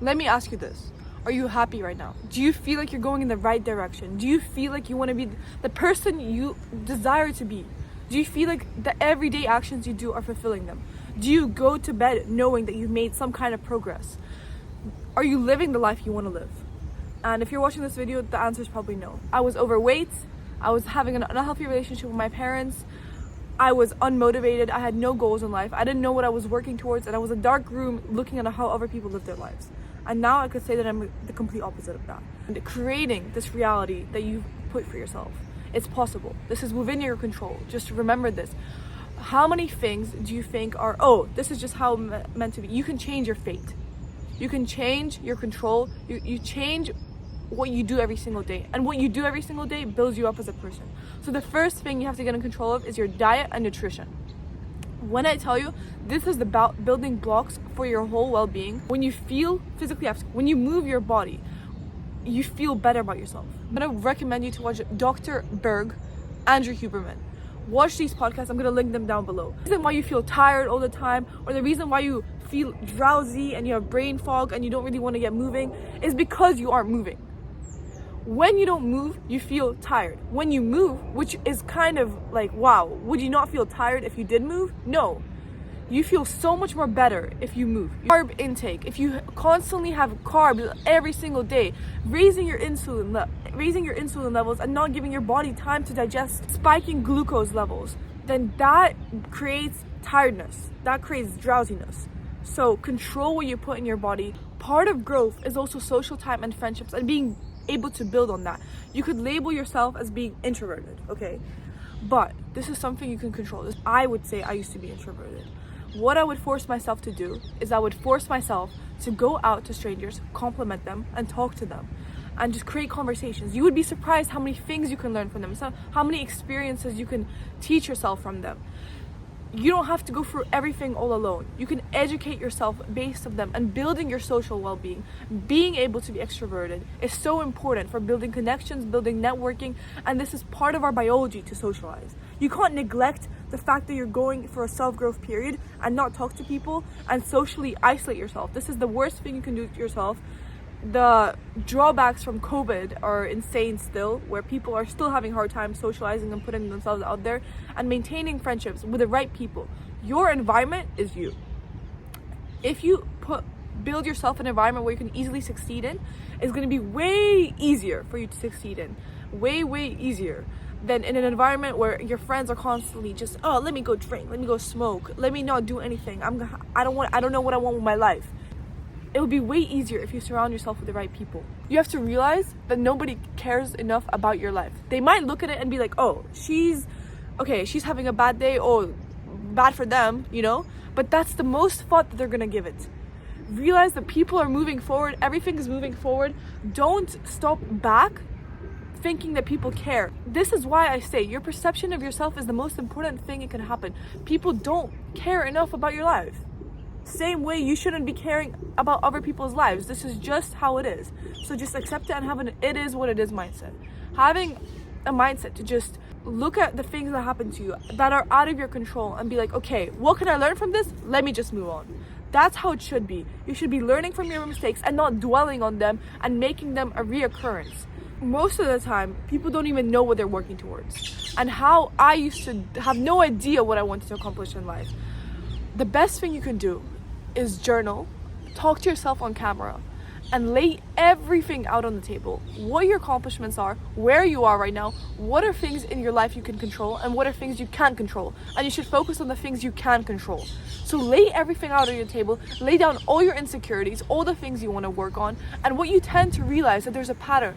Let me ask you this. Are you happy right now? Do you feel like you're going in the right direction? Do you feel like you want to be the person you desire to be? Do you feel like the everyday actions you do are fulfilling them? Do you go to bed knowing that you've made some kind of progress? Are you living the life you want to live? And if you're watching this video, the answer is probably no. I was overweight. I was having an unhealthy relationship with my parents. I was unmotivated. I had no goals in life. I didn't know what I was working towards, and I was in a dark room looking at how other people live their lives. And now I could say that I'm the complete opposite of that. And creating this reality that you put for yourself, it's possible. This is within your control. Just remember this. How many things do you think are, oh, this is just how meant to be? You can change your fate. You can change your control. You change what you do every single day. And what you do every single day builds you up as a person. So the first thing you have to get in control of is your diet and nutrition. When I tell you, this is about building blocks for your whole well-being. When you feel physically active, when you move your body, you feel better about yourself. I'm gonna recommend you to watch Dr. Berg, Andrew Huberman. Watch these podcasts. I'm gonna link them down below. The reason why you feel tired all the time, or the reason why you feel drowsy and you have brain fog and you don't really want to get moving, is because you aren't moving. When you don't move, you feel tired. When you move, which is kind of like, wow, would you not feel tired if you did move? No. You feel so much more better if you move. Carb intake, if you constantly have carbs every single day, raising your insulin levels and not giving your body time to digest, spiking glucose levels, then that creates tiredness. That creates drowsiness. So control what you put in your body. Part of growth is also social time and friendships and being able to build on that. You could label yourself as being introverted, okay? But this is something you can control. I would say I used to be introverted. What I would force myself to do is I would force myself to go out to strangers, compliment them, and talk to them, and just create conversations. You would be surprised how many things you can learn from them, how many experiences you can teach yourself from them. You don't have to go through everything all alone. You can educate yourself based on them, and building your social well-being, being able to be extroverted is so important for building connections, building networking, and this is part of our biology to socialize. You can't neglect the fact that you're going for a self-growth period and not talk to people and socially isolate yourself. This is the worst thing you can do to yourself. The drawbacks from COVID are insane still, where people are still having hard time socializing and putting themselves out there and maintaining friendships with the right people. Your environment is you. If you build yourself an environment where you can easily succeed in, it's going to be way easier for you to succeed in. Way easier than in an environment where your friends are constantly just, oh, let me go drink, let me go smoke, let me not do anything. I don't know what I want with my life. It would be way easier if you surround yourself with the right people. You have to realize that nobody cares enough about your life. They might look at it and be like, oh, she's having a bad day, oh, bad for them, you know? But that's the most thought that they're gonna give it. Realize that people are moving forward, everything is moving forward. Don't stop back thinking that people care. This is why I say your perception of yourself is the most important thing that can happen. People don't care enough about your life. Same way you shouldn't be caring about other people's lives. This is just how it is. So just accept it and have an it is what it is mindset. Having a mindset to just look at the things that happen to you that are out of your control and be like, okay, what can I learn from this? Let me just move on. That's how it should be. You should be learning from your mistakes and not dwelling on them and making them a reoccurrence. Most of the time, people don't even know what they're working towards. And how I used to have no idea what I wanted to accomplish in life. The best thing you can do is journal, talk to yourself on camera, and lay everything out on the table. What your accomplishments are, where you are right now, what are things in your life you can control, and what are things you can't control. And you should focus on the things you can control. So lay everything out on your table, lay down all your insecurities, all the things you want to work on, and what you tend to realize that there's a pattern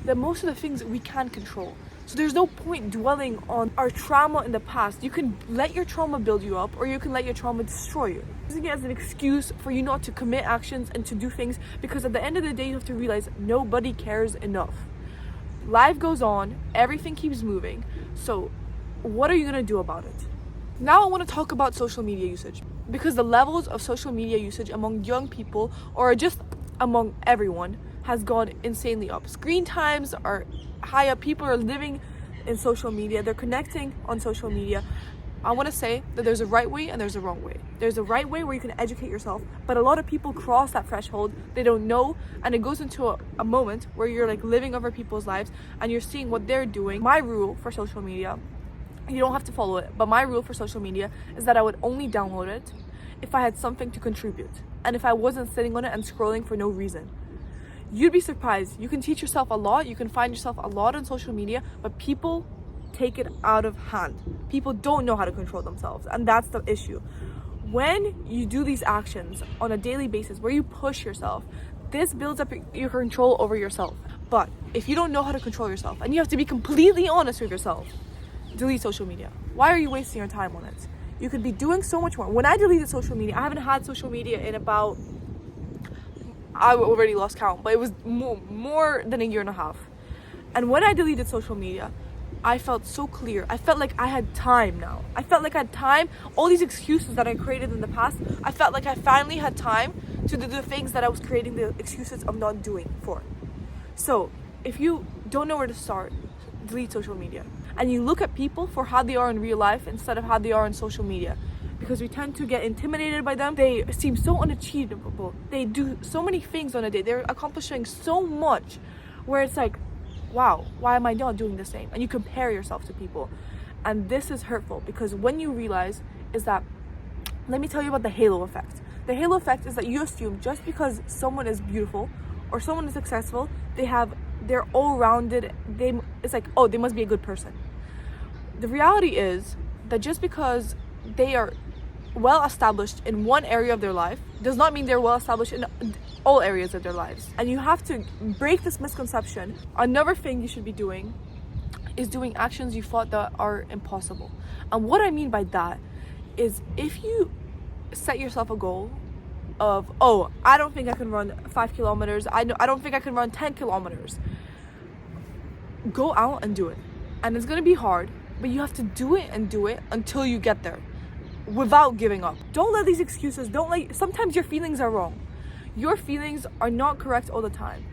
that most of the things we can't control. So there's no point dwelling on our trauma in the past. You can let your trauma build you up, or you can let your trauma destroy you. Using it as an excuse for you not to commit actions and to do things, because at the end of the day, you have to realize nobody cares enough. Life goes on, everything keeps moving. So what are you gonna do about it? Now I want to talk about social media usage, because the levels of social media usage among young people, or just among everyone, has gone insanely up. Screen times are high up. People are living in social media. They're connecting on social media. I want to say that there's a right way and there's a wrong way. There's a right way where you can educate yourself, but a lot of people cross that threshold. They don't know, and it goes into a moment where you're like living over people's lives and you're seeing what they're doing. My rule for social media, you don't have to follow it, but my rule for social media is that I would only download it if I had something to contribute, and if I wasn't sitting on it and scrolling for no reason. You'd be surprised. You can teach yourself a lot, you can find yourself a lot on social media, but people take it out of hand. People don't know how to control themselves, and that's the issue. When you do these actions on a daily basis where you push yourself, this builds up your control over yourself. But if you don't know how to control yourself, and you have to be completely honest with yourself, delete social media. Why are you wasting your time on it? You could be doing so much more. When I deleted social media, I haven't had social media in about, I already lost count, but it was more than a year and a half. And when I deleted social media, I felt so clear. I felt like I had time now. I felt like I had time. All these excuses that I created in the past, I felt like I finally had time to do the things that I was creating the excuses of not doing for. So if you don't know where to start, delete social media. And you look at people for how they are in real life instead of how they are on social media. Because we tend to get intimidated by them. They seem so unachievable. They do so many things on a day. They're accomplishing so much where it's like, wow, why am I not doing the same? And you compare yourself to people. And this is hurtful, because when you realize is that, let me tell you about the halo effect. The halo effect is that you assume just because someone is beautiful or someone is successful, they're all rounded. It's like, oh, they must be a good person. The reality is that just because they are well established in one area of their life does not mean they're well established in all areas of their lives. And you have to break this misconception. Another thing you should be doing is doing actions you thought that are impossible. And what I mean by that is, if you set yourself a goal of, oh, I don't think I can run 5 kilometers, I don't think I can run 10 kilometers, go out and do it. And it's going to be hard, but you have to do it and do it until you get there without giving up. Don't let these excuses, sometimes your feelings are wrong. Your feelings are not correct all the time.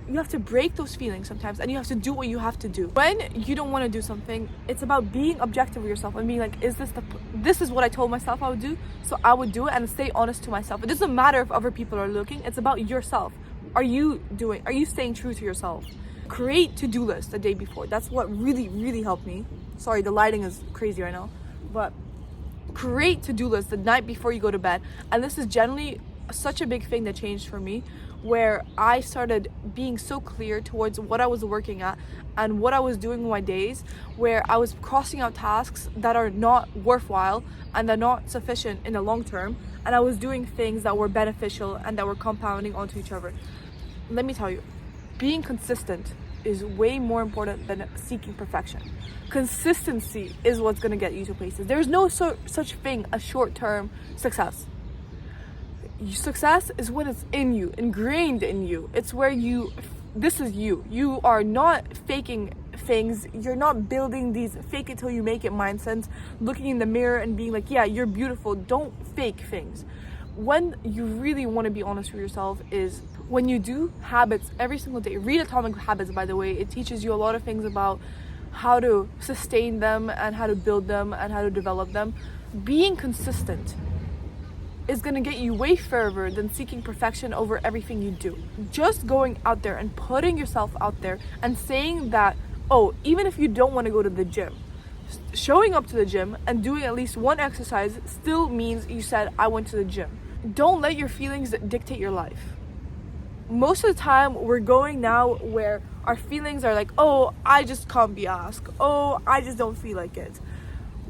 You have to break those feelings sometimes, and you have to do what you have to do. When you don't want to do something, it's about being objective with yourself and being like, this is what I told myself I would do, so I would do it, and stay honest to myself. It doesn't matter if other people are looking, it's about yourself. Are you staying true to yourself? Create to-do lists the day before. That's what really, really helped me. Sorry, the lighting is crazy right now, but create to-do lists the night before you go to bed. And this is generally such a big thing that changed for me, where I started being so clear towards what I was working at and what I was doing with my days, where I was crossing out tasks that are not worthwhile and they're not sufficient in the long term, and I was doing things that were beneficial and that were compounding onto each other. Let me tell you, being consistent is way more important than seeking perfection. Consistency is what's going to get you to places. There's no such thing as short-term success. Success is when it's in you, ingrained in you. It's where this is you. You are not faking things. You're not building these fake it till you make it mindsets, looking in the mirror and being like, yeah, you're beautiful. Don't fake things. When you really want to be honest with yourself is when you do habits every single day. Read Atomic Habits, by the way. It teaches you a lot of things about how to sustain them and how to build them and how to develop them. Being consistent is going to get you way further than seeking perfection over everything you do. Just going out there and putting yourself out there and saying that, oh, even if you don't want to go to the gym, showing up to the gym and doing at least one exercise still means you said, I went to the gym. Don't let your feelings dictate your life. Most of the time we're going now where our feelings are like, oh, I just can't be asked. Oh, I just don't feel like it.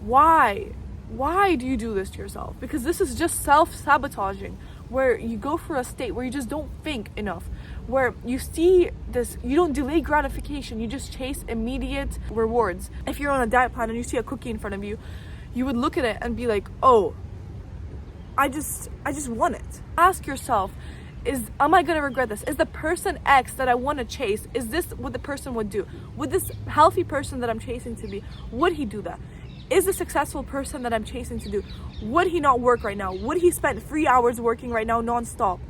Why do you do this to yourself? Because this is just self-sabotaging, where you go for a state where you just don't think enough, where you see this, you don't delay gratification, you just chase immediate rewards. If you're on a diet plan and you see a cookie in front of you, you would look at it and be like, oh, I just want it. Ask yourself, am I gonna regret this? Is the person X that I want to chase, is this what the person would do? Would this healthy person that I'm chasing to be, would he do that? Is the successful person that I'm chasing to do, would he not work right now? Would he spend 3 hours working right now non-stop?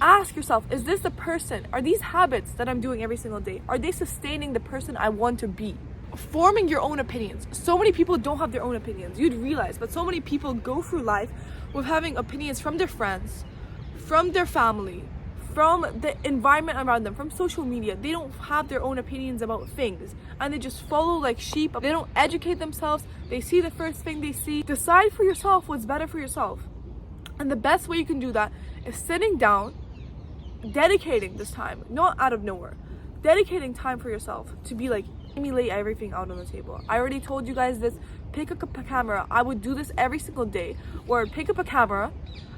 Ask yourself, is this the person, are these habits that I'm doing every single day, are they sustaining the person I want to be? forming your own opinions. So many people don't have their own opinions. You'd realize, but so many people go through life with having opinions from their friends, from their family, from the environment around them, from social media. They don't have their own opinions about things, and they just follow like sheep. They don't educate themselves. They see the first thing they see. Decide for yourself what's better for yourself. And the best way you can do that is sitting down, dedicating this time, not out of nowhere, dedicating time for yourself to be like, let me lay everything out on the table. I already told you guys this. Pick up a camera. I would do this every single day, where I'd pick up a camera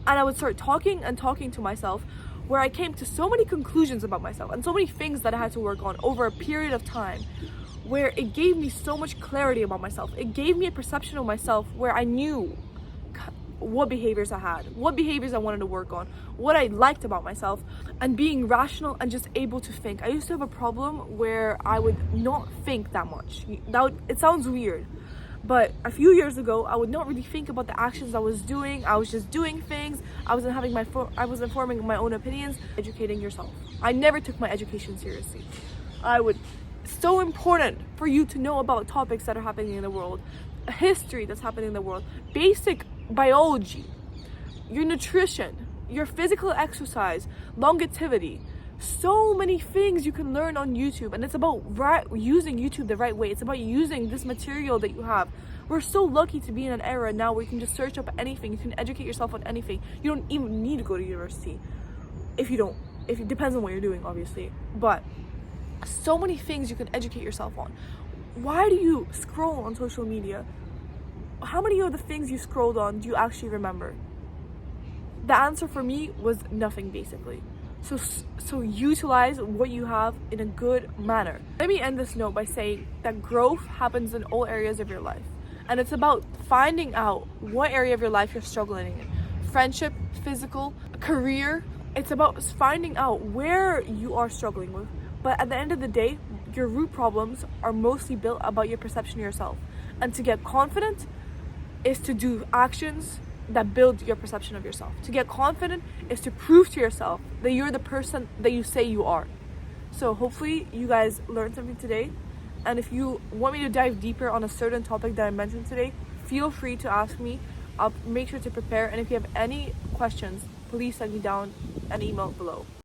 and I would start talking to myself, where I came to so many conclusions about myself and so many things that I had to work on over a period of time, where it gave me so much clarity about myself. It gave me a perception of myself where I knew what behaviors I had, what behaviors I wanted to work on, what I liked about myself, and being rational and just able to think. I used to have a problem where I would not think that much. It sounds weird, but a few years ago, I would not really think about the actions I was doing. I was just doing things. I wasn't forming my own opinions. Educating yourself. I never took my education seriously. It's so important for you to know about topics that are happening in the world, history that's happening in the world, basic biology, your nutrition, your physical exercise, longevity. So many things you can learn on YouTube, and it's about using YouTube the right way. It's about using this material that you have. We're so lucky to be in an era now where you can just search up anything. You can educate yourself on anything. You don't even need to go to university. If it depends on what you're doing, obviously. But so many things you can educate yourself on. Why do you scroll on social media? How many of the things you scrolled on do you actually remember? The answer for me was nothing, basically. So utilize what you have in a good manner. Let me end this note by saying that growth happens in all areas of your life. And it's about finding out what area of your life you're struggling in. Friendship, physical, career. It's about finding out where you are struggling with. But at the end of the day, your root problems are mostly built about your perception of yourself. And to get confident is to do actions that build your perception of yourself. To get confident is to prove to yourself that you're the person that you say you are. So hopefully you guys learned something today. And if you want me to dive deeper on a certain topic that I mentioned today, feel free to ask me. I'll make sure to prepare. And if you have any questions, please send me down an email below.